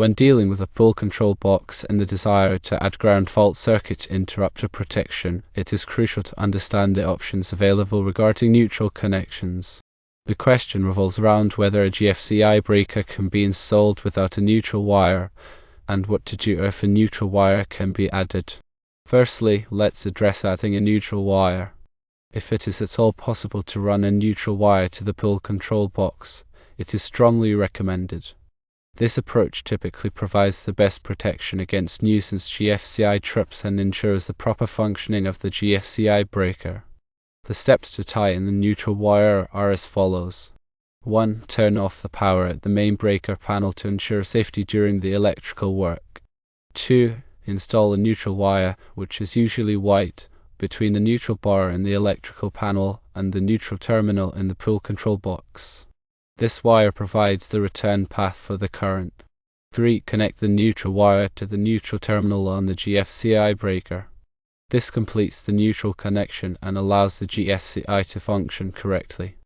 When dealing with a pull control box and the desire to add ground fault circuit interrupter protection, it is crucial to understand the options available regarding neutral connections. The question revolves around whether a GFCI breaker can be installed without a neutral wire, and what to do if a neutral wire can be added. Firstly, let's address adding a neutral wire. If it is at all possible to run a neutral wire to the pull control box, it is strongly recommended. This approach typically provides the best protection against nuisance GFCI trips and ensures the proper functioning of the GFCI breaker. The steps to tie in the neutral wire are as follows. 1. Turn off the power at the main breaker panel to ensure safety during the electrical work. 2. Install a neutral wire, which is usually white, between the neutral bar in the electrical panel and the neutral terminal in the pull control box. This wire provides the return path for the current. 3. Connect the neutral wire to the neutral terminal on the GFCI breaker. This completes the neutral connection and allows the GFCI to function correctly.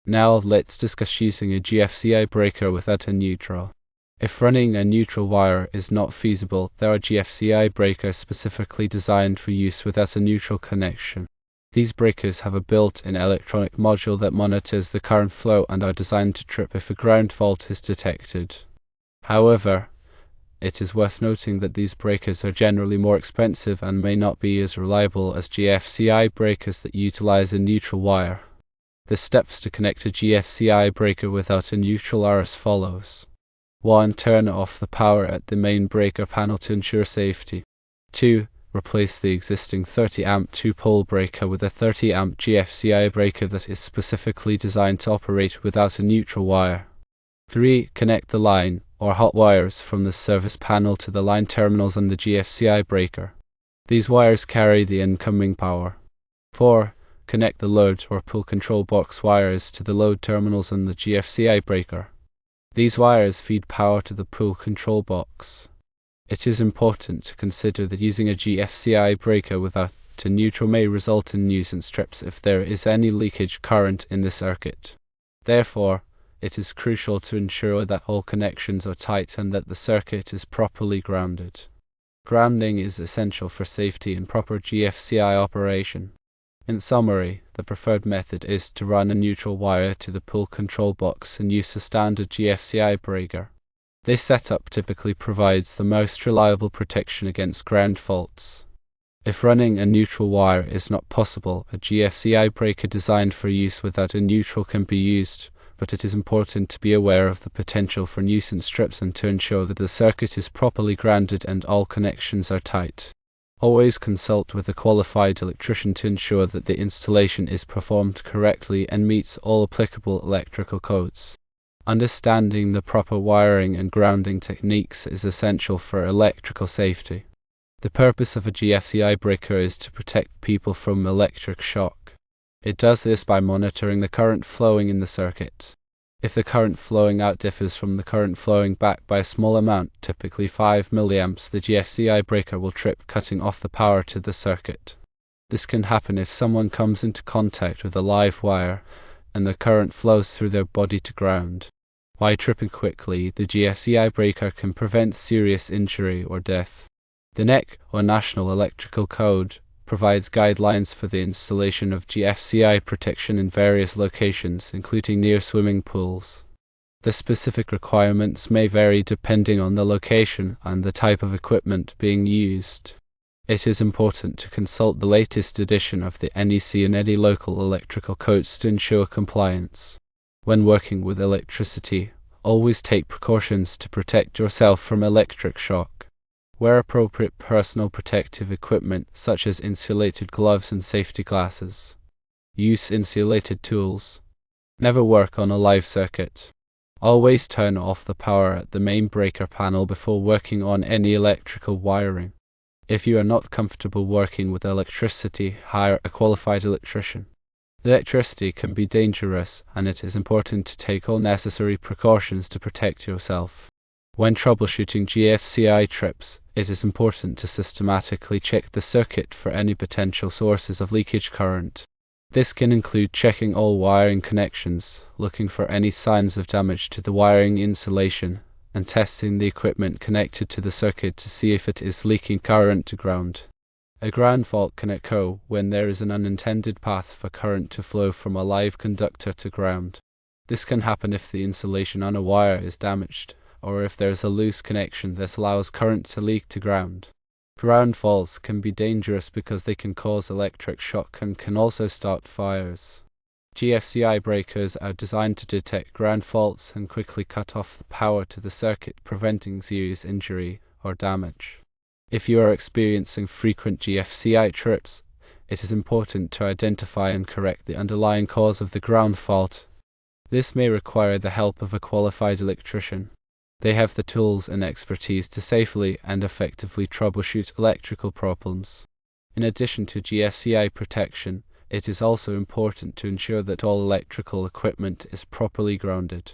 Now let's discuss using a GFCI breaker without a neutral. If running a neutral wire is not feasible, there are GFCI breakers specifically designed for use without a neutral connection. These breakers have a built-in electronic module that monitors the current flow and are designed to trip if a ground fault is detected. However, it is worth noting that these breakers are generally more expensive and may not be as reliable as GFCI breakers that utilize a neutral wire. The steps to connect a GFCI breaker without a neutral are as follows. 1. Turn off the power at the main breaker panel to ensure safety. 2. Replace the existing 30-amp 2-pole breaker with a 30-amp GFCI breaker that is specifically designed to operate without a neutral wire. 3. Connect the line, or hot wires, from the service panel to the line terminals on the GFCI breaker. These wires carry the incoming power. 4. Connect the load or pull control box wires to the load terminals on the GFCI breaker. These wires feed power to the pull control box. It is important to consider that using a GFCI breaker without a neutral may result in nuisance trips if there is any leakage current in the circuit. Therefore, it is crucial to ensure that all connections are tight and that the circuit is properly grounded. Grounding is essential for safety and proper GFCI operation. In summary, the preferred method is to run a neutral wire to the pull control box and use a standard GFCI breaker. This setup typically provides the most reliable protection against ground faults. If running a neutral wire is not possible, a GFCI breaker designed for use without a neutral can be used, but it is important to be aware of the potential for nuisance trips and to ensure that the circuit is properly grounded and all connections are tight. Always consult with a qualified electrician to ensure that the installation is performed correctly and meets all applicable electrical codes. Understanding the proper wiring and grounding techniques is essential for electrical safety. The purpose of a GFCI breaker is to protect people from electric shock. It does this by monitoring the current flowing in the circuit. If the current flowing out differs from the current flowing back by a small amount, typically 5 mA, the GFCI breaker will trip, cutting off the power to the circuit. This can happen if someone comes into contact with a live wire and the current flows through their body to ground. By tripping quickly, the GFCI breaker can prevent serious injury or death. The NEC, or National Electrical Code, provides guidelines for the installation of GFCI protection in various locations, including near swimming pools. The specific requirements may vary depending on the location and the type of equipment being used. It is important to consult the latest edition of the NEC and any local electrical codes to ensure compliance. When working with electricity, always take precautions to protect yourself from electric shock. Wear appropriate personal protective equipment such as insulated gloves and safety glasses. Use insulated tools. Never work on a live circuit. Always turn off the power at the main breaker panel before working on any electrical wiring. If you are not comfortable working with electricity, hire a qualified electrician. Electricity can be dangerous, and it is important to take all necessary precautions to protect yourself. When troubleshooting GFCI trips, it is important to systematically check the circuit for any potential sources of leakage current. This can include checking all wiring connections, looking for any signs of damage to the wiring insulation, and testing the equipment connected to the circuit to see if it is leaking current to ground. A ground fault can occur when there is an unintended path for current to flow from a live conductor to ground. This can happen if the insulation on a wire is damaged, or if there is a loose connection that allows current to leak to ground. Ground faults can be dangerous because they can cause electric shock and can also start fires. GFCI breakers are designed to detect ground faults and quickly cut off the power to the circuit, preventing serious injury or damage. If you are experiencing frequent GFCI trips, it is important to identify and correct the underlying cause of the ground fault. This may require the help of a qualified electrician. They have the tools and expertise to safely and effectively troubleshoot electrical problems. In addition to GFCI protection, it is also important to ensure that all electrical equipment is properly grounded.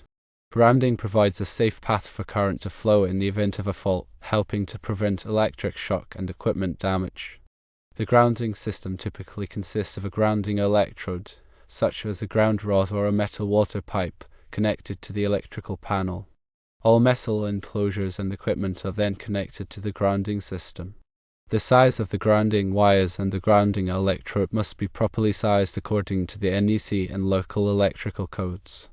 Grounding provides a safe path for current to flow in the event of a fault, helping to prevent electric shock and equipment damage. The grounding system typically consists of a grounding electrode, such as a ground rod or a metal water pipe, connected to the electrical panel. All metal enclosures and equipment are then connected to the grounding system. The size of the grounding wires and the grounding electrode must be properly sized according to the NEC and local electrical codes.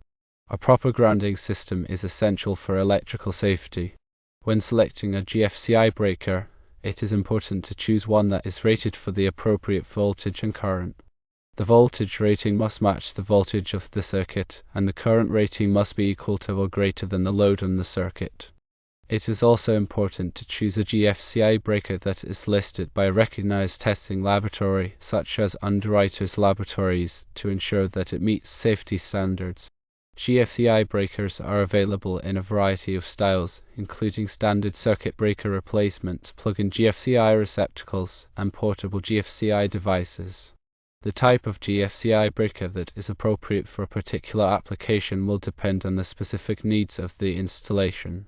A proper grounding system is essential for electrical safety. When selecting a GFCI breaker, it is important to choose one that is rated for the appropriate voltage and current. The voltage rating must match the voltage of the circuit, and the current rating must be equal to or greater than the load on the circuit. It is also important to choose a GFCI breaker that is listed by a recognized testing laboratory, such as Underwriters Laboratories, to ensure that it meets safety standards. GFCI breakers are available in a variety of styles, including standard circuit breaker replacements, plug-in GFCI receptacles, and portable GFCI devices. The type of GFCI breaker that is appropriate for a particular application will depend on the specific needs of the installation.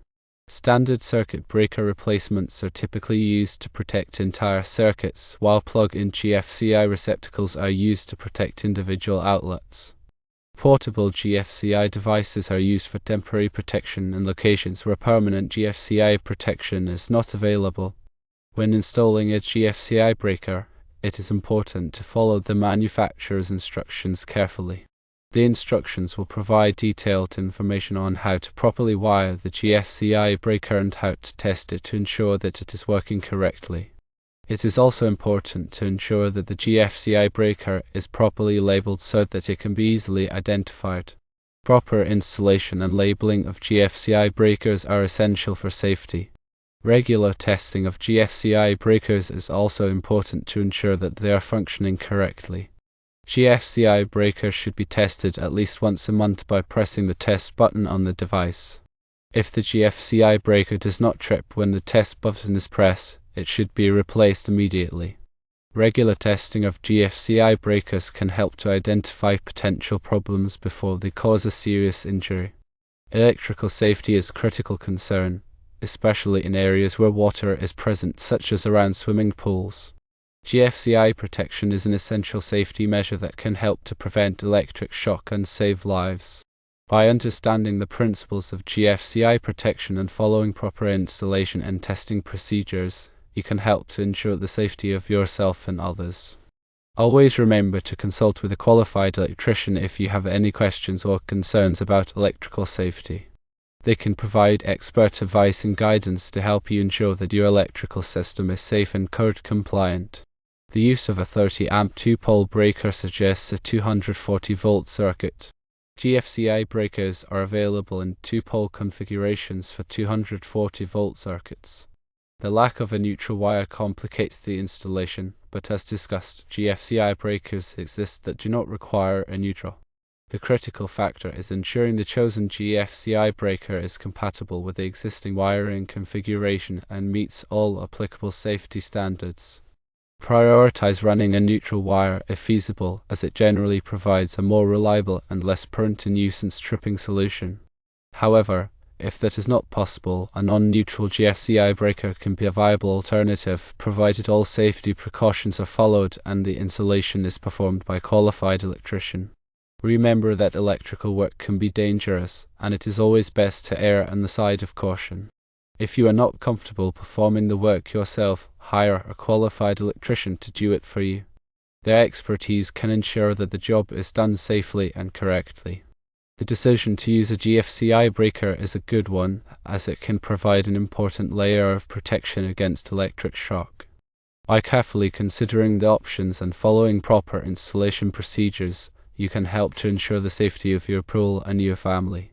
Standard circuit breaker replacements are typically used to protect entire circuits, while plug-in GFCI receptacles are used to protect individual outlets. Portable GFCI devices are used for temporary protection in locations where permanent GFCI protection is not available. When installing a GFCI breaker, it is important to follow the manufacturer's instructions carefully. The instructions will provide detailed information on how to properly wire the GFCI breaker and how to test it to ensure that it is working correctly. It is also important to ensure that the GFCI breaker is properly labeled so that it can be easily identified. Proper installation and labeling of GFCI breakers are essential for safety. Regular testing of GFCI breakers is also important to ensure that they are functioning correctly. GFCI breakers should be tested at least once a month by pressing the test button on the device. If the GFCI breaker does not trip when the test button is pressed, it should be replaced immediately. Regular testing of GFCI breakers can help to identify potential problems before they cause a serious injury. Electrical safety is a critical concern, especially in areas where water is present, such as around swimming pools. GFCI protection is an essential safety measure that can help to prevent electric shock and save lives. By understanding the principles of GFCI protection and following proper installation and testing procedures, you can help to ensure the safety of yourself and others. Always remember to consult with a qualified electrician if you have any questions or concerns about electrical safety. They can provide expert advice and guidance to help you ensure that your electrical system is safe and code compliant. The use of a 30-amp 2-pole breaker suggests a 240-volt circuit. GFCI breakers are available in 2-pole configurations for 240-volt circuits. The lack of a neutral wire complicates the installation, but as discussed, GFCI breakers exist that do not require a neutral. The critical factor is ensuring the chosen GFCI breaker is compatible with the existing wiring configuration and meets all applicable safety standards. Prioritize running a neutral wire if feasible, as it generally provides a more reliable and less prone to nuisance tripping solution. However, if that is not possible, a non-neutral GFCI breaker can be a viable alternative, provided all safety precautions are followed and the installation is performed by a qualified electrician. Remember that electrical work can be dangerous, and it is always best to err on the side of caution. If you are not comfortable performing the work yourself, hire a qualified electrician to do it for you. Their expertise can ensure that the job is done safely and correctly. The decision to use a GFCI breaker is a good one, as it can provide an important layer of protection against electric shock. By carefully considering the options and following proper installation procedures, you can help to ensure the safety of your pool and your family.